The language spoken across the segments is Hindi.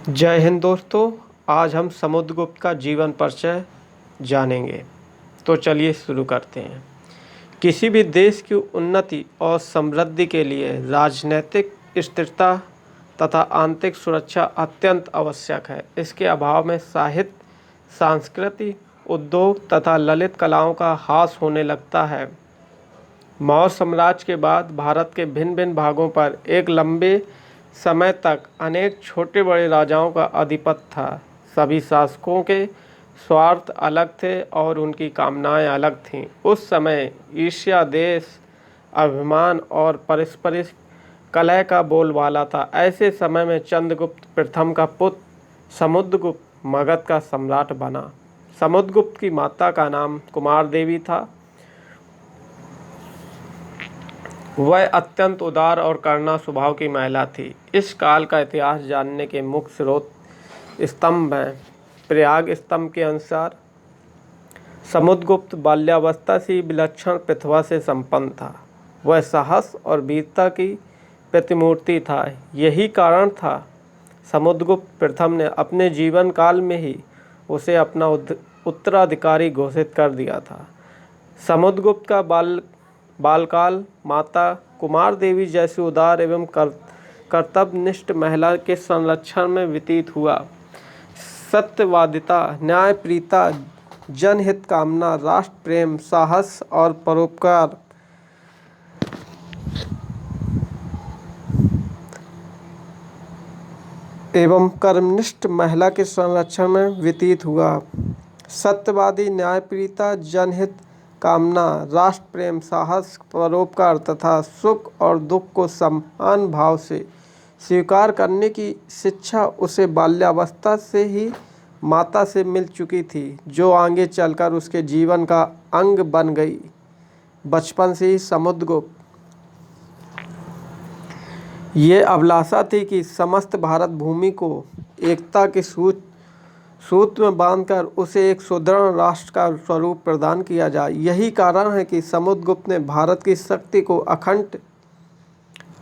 जय हिंद दोस्तों। आज हम समुद्रगुप्त का जीवन परिचय जानेंगे। तो चलिए शुरू करते हैं। किसी भी देश की उन्नति और समृद्धि के लिए राजनीतिक स्थिरता तथा आंतरिक सुरक्षा अत्यंत आवश्यक है। इसके अभाव में साहित्य, संस्कृति, उद्योग तथा ललित कलाओं का ह्रास होने लगता है। मौर्य साम्राज्य के बाद भारत के भिन्न भिन्न भागों पर एक लंबे समय तक अनेक छोटे बड़े राजाओं का आधिपत्य था। सभी शासकों के स्वार्थ अलग थे और उनकी कामनाएं अलग थीं। उस समय ईर्ष्या, देश अभिमान और पारस्परिक कलह का बोलबाला था। ऐसे समय में चंद्रगुप्त प्रथम का पुत्र समुद्रगुप्त मगध का सम्राट बना। समुद्रगुप्त की माता का नाम कुमार देवी था। वह अत्यंत उदार और करुणा स्वभाव की महिला थी। इस काल का इतिहास जानने के मुख्य स्रोत स्तंभ हैं। प्रयाग स्तंभ के अनुसार समुद्रगुप्त बाल्यावस्था से विलक्षण प्रतिभा से संपन्न था। वह साहस और वीरता की प्रतिमूर्ति था। यही कारण था समुद्रगुप्त प्रथम ने अपने जीवन काल में ही उसे अपना उत्तराधिकारी घोषित कर दिया था। समुद्रगुप्त का बालकाल माता कुमार देवी जैसी उदार एवं कर्तव्यनिष्ठ महिला के संरक्षण में व्यतीत हुआ। सत्यवादिता, न्यायप्रियता, जनहित कामना, राष्ट्र प्रेम, साहस और परोपकार एवं कर्मनिष्ठ महिला के संरक्षण में व्यतीत हुआ। सत्यवादी, न्यायप्रियता, जनहित कामना, राष्ट्र प्रेम, साहस, परोपकार तथा सुख और दुख को समान भाव से स्वीकार करने की शिक्षा उसे बाल्यावस्था से ही माता से मिल चुकी थी, जो आगे चलकर उसके जीवन का अंग बन गई। बचपन से ही समुद्रगुप्त ये अभिलाषा थी कि समस्त भारत भूमि को एकता के सूत्र में बांधकर उसे एक सुदृढ़ राष्ट्र का स्वरूप प्रदान किया जाए। यही कारण है कि समुद्रगुप्त ने भारत की शक्ति को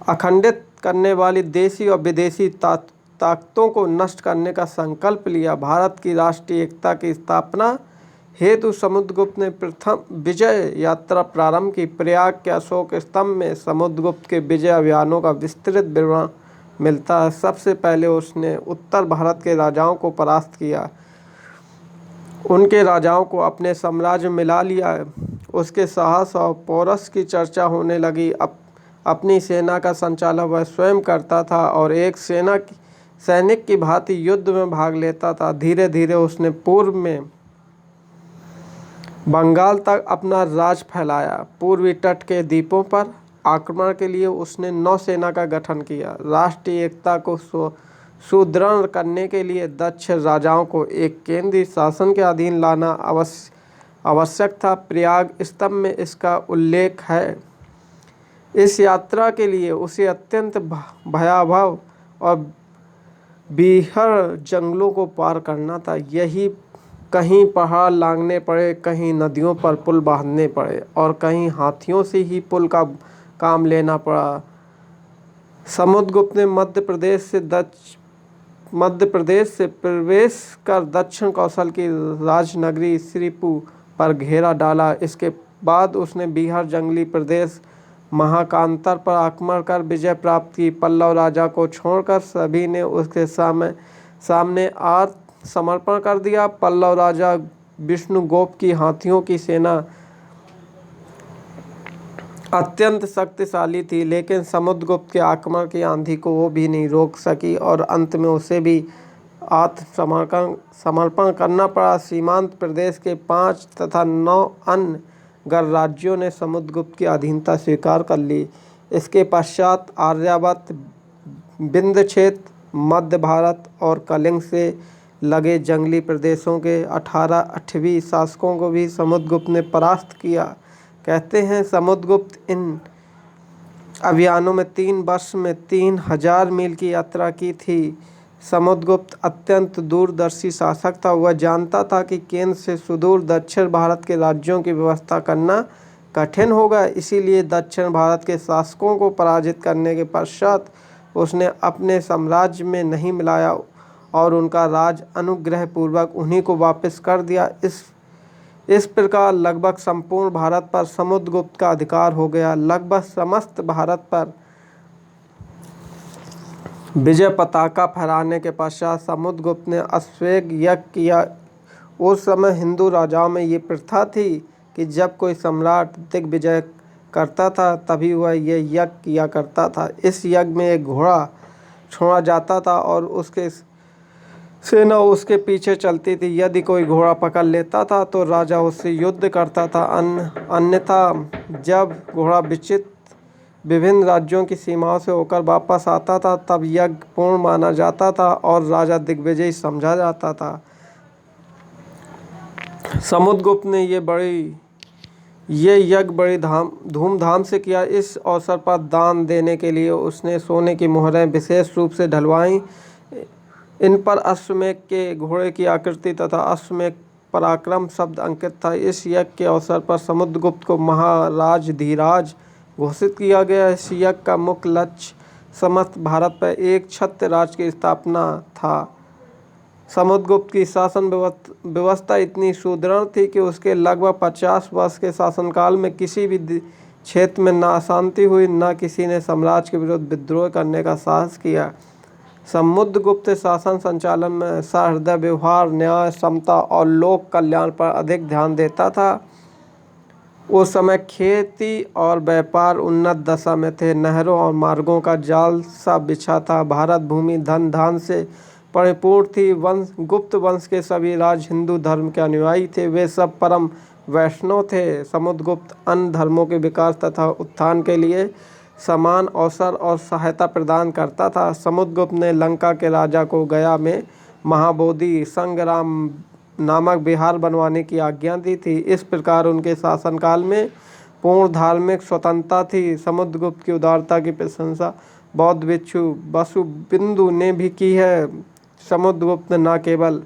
अखंडित करने वाली देशी और विदेशी ताकतों को नष्ट करने का संकल्प लिया। भारत की राष्ट्रीय एकता की स्थापना हेतु समुद्रगुप्त ने प्रथम विजय यात्रा प्रारंभ की। प्रयाग के अशोक स्तंभ में समुद्रगुप्त के विजय अभियानों का विस्तृत विवरण मिलता है। सबसे पहले उसने उत्तर भारत के राजाओं को परास्त किया, उनके राजाओं को अपने साम्राज्य में मिला लिया। उसके साहस और पौरुष की चर्चा होने लगी। अपनी सेना का संचालन वह स्वयं करता था और एक सैनिक की भांति युद्ध में भाग लेता था। धीरे धीरे उसने पूर्व में बंगाल तक अपना राज फैलाया। पूर्वी तट के द्वीपों पर आक्रमण के लिए उसने नौसेना का गठन किया। राष्ट्रीय एकता को सुदृढ़ करने के लिए दक्ष राजाओं को एक केंद्रीय शासन के अधीन लाना आवश्यक था। प्रयाग स्तंभ में इसका उल्लेख है। इस यात्रा के लिए उसे अत्यंत भयावह और बीहड़ जंगलों को पार करना था। यही कहीं पहाड़ लांघने पड़े, कहीं नदियों पर पुल बांधने पड़े और कहीं हाथियों से ही पुल का काम लेना पड़ा। समुद्रगुप्त ने मध्य प्रदेश से प्रवेश कर दक्षिण कौशल की राजनगरी श्रीपुर पर घेरा डाला। इसके बाद उसने बिहार जंगली प्रदेश महाकांतर पर आक्रमण कर विजय प्राप्त की। पल्लव राजा को छोड़कर सभी ने उसके सामने आत्मसमर्पण कर दिया। पल्लव राजा विष्णुगुप्त की हाथियों की सेना अत्यंत शक्तिशाली थी, लेकिन समुद्रगुप्त के आक्रमण की आंधी को वो भी नहीं रोक सकी और अंत में उसे भी आत्मसमर्पण करना पड़ा। सीमांत प्रदेश के 5 तथा 9 अन्य गणराज्यों ने समुद्रगुप्त की अधीनता स्वीकार कर ली। इसके पश्चात आर्यावर्त, विंध्य क्षेत्र, मध्य भारत और कलिंग से लगे जंगली प्रदेशों के 18 अठवी शासकों को भी समुद्रगुप्त ने परास्त किया। कहते हैं समुद्रगुप्त इन अभियानों में 3 वर्ष में 3000 मील की यात्रा की थी। समुद्रगुप्त अत्यंत दूरदर्शी शासक था। वह जानता था कि केंद्र से सुदूर दक्षिण भारत के राज्यों की व्यवस्था करना कठिन होगा। इसीलिए दक्षिण भारत के शासकों को पराजित करने के पश्चात उसने अपने साम्राज्य में नहीं मिलाया और उनका राज अनुग्रह पूर्वक उन्हीं को वापस कर दिया। इस प्रकार लगभग संपूर्ण भारत पर समुद्रगुप्त का अधिकार हो गया। लगभग समस्त भारत पर विजय पताका फहराने के पश्चात समुद्रगुप्त ने अश्वमेध यज्ञ किया। उस समय हिंदू राजाओं में ये प्रथा थी कि जब कोई सम्राट दिग्विजय करता था तभी वह ये यज्ञ किया करता था। इस यज्ञ में एक घोड़ा छोड़ा जाता था और उसके सेना उसके पीछे चलती थी। यदि कोई घोड़ा पकड़ लेता था तो राजा उससे युद्ध करता था। अन्यथा जब घोड़ा विभिन्न राज्यों की सीमाओं से होकर वापस आता था तब यज्ञ पूर्ण माना जाता था और राजा दिग्विजयी समझा जाता था। समुद्रगुप्त ने ये यज्ञ बड़ी धूमधाम से किया। इस अवसर पर दान देने के लिए उसने सोने की मोहरें विशेष रूप से ढलवाईं। इन पर अश्वमेध के घोड़े की आकृति तथा अश्वमेध पराक्रम शब्द अंकित था। इस यज्ञ के अवसर पर समुद्रगुप्त को महाराजधिराज घोषित किया गया। इस यज्ञ का मुख्य लक्ष्य समस्त भारत पर एक छत्र राज की स्थापना था। समुद्रगुप्त की शासन व्यवस्था इतनी सुदृढ़ थी कि उसके लगभग 50 वर्ष के शासनकाल में किसी भी क्षेत्र में न अशांति हुई, न किसी ने साम्राज्य के विरुद्ध विद्रोह करने का साहस किया। समुद्रगुप्त शासन संचालन में सहृदय व्यवहार, न्याय, समता और लोक कल्याण पर अधिक ध्यान देता था। उस समय खेती और व्यापार उन्नत दशा में थे। नहरों और मार्गों का जाल सा बिछा था। भारत भूमि धन धान से परिपूर्ण थी। गुप्त वंश के सभी राज हिंदू धर्म के अनुयायी थे। वे सब परम वैष्णव थे। समुद्रगुप्त अन्य धर्मों के विकास तथा उत्थान के लिए समान अवसर और सहायता प्रदान करता था। समुद्रगुप्त ने लंका के राजा को गया में महाबोधि संग्राम नामक विहार बनवाने की आज्ञा दी थी। इस प्रकार उनके शासनकाल में पूर्ण धार्मिक स्वतंत्रता थी। समुद्रगुप्त की उदारता की प्रशंसा बौद्ध भिक्षु वसुबिंदु ने भी की है। समुद्रगुप्त न केवल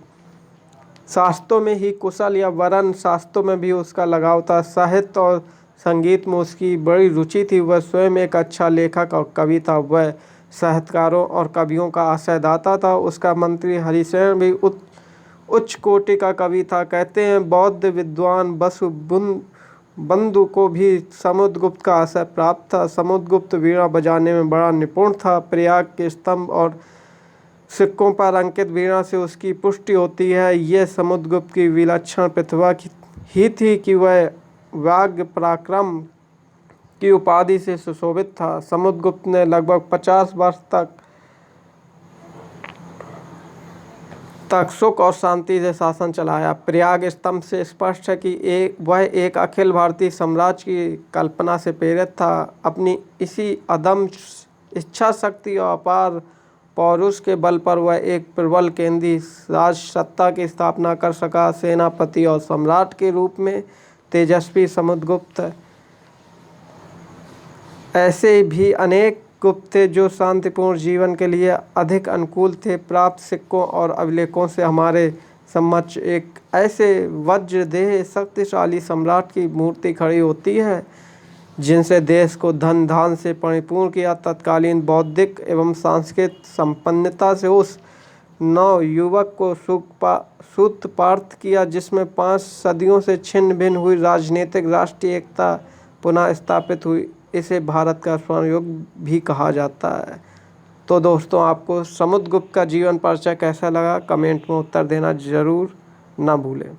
शास्त्रों में ही कुशल या वरन शास्त्रों में भी उसका लगाव था। साहित्य और संगीत में उसकी बड़ी रुचि थी। वह स्वयं एक अच्छा लेखक और कवि था। वह साहित्यकारों और कवियों का आश्रयदाता था। उसका मंत्री हरिसेन भी उच्च कोटि का कवि था। कहते हैं बौद्ध विद्वान वसुबंधु को भी समुद्रगुप्त का आश्रय प्राप्त था। समुद्रगुप्त वीणा बजाने में बड़ा निपुण था। प्रयाग के स्तंभ और सिक्कों पर अंकित वीणा से उसकी पुष्टि होती है। यह समुद्रगुप्त की विलक्षण प्रतिभा ही थी कि वह वाग्य पराक्रम की उपाधि से सुशोभित था। समुद्रगुप्त ने लगभग 50 वर्ष तक सुख और शांति से शासन चलाया। प्रयाग स्तंभ से स्पष्ट है कि वह एक अखिल भारतीय साम्राज्य की कल्पना से प्रेरित था। अपनी इसी अदम्य इच्छा शक्ति और अपार पौरुष के बल पर वह एक प्रबल केंद्रीय राज सत्ता की स्थापना कर सका। सेनापति और सम्राट के रूप में तेजस्वी समुद्रगुप्त ऐसे भी अनेक गुप्त थे जो शांतिपूर्ण जीवन के लिए अधिक अनुकूल थे। प्राप्त सिक्कों और अभिलेखों से हमारे समक्ष एक ऐसे वज्रदेह शक्तिशाली सम्राट की मूर्ति खड़ी होती है जिनसे देश को धन धान से परिपूर्ण किया। तत्कालीन बौद्धिक एवं सांस्कृतिक संपन्नता से उस नव युवक को सूत्रपात किया जिसमें 5 सदियों से छिन्न भिन्न हुई राजनीतिक राष्ट्रीय एकता पुनः स्थापित हुई। इसे भारत का स्वर्ण युग भी कहा जाता है। तो दोस्तों, आपको समुद्रगुप्त का जीवन परिचय कैसा लगा कमेंट में उत्तर देना ज़रूर ना भूलें।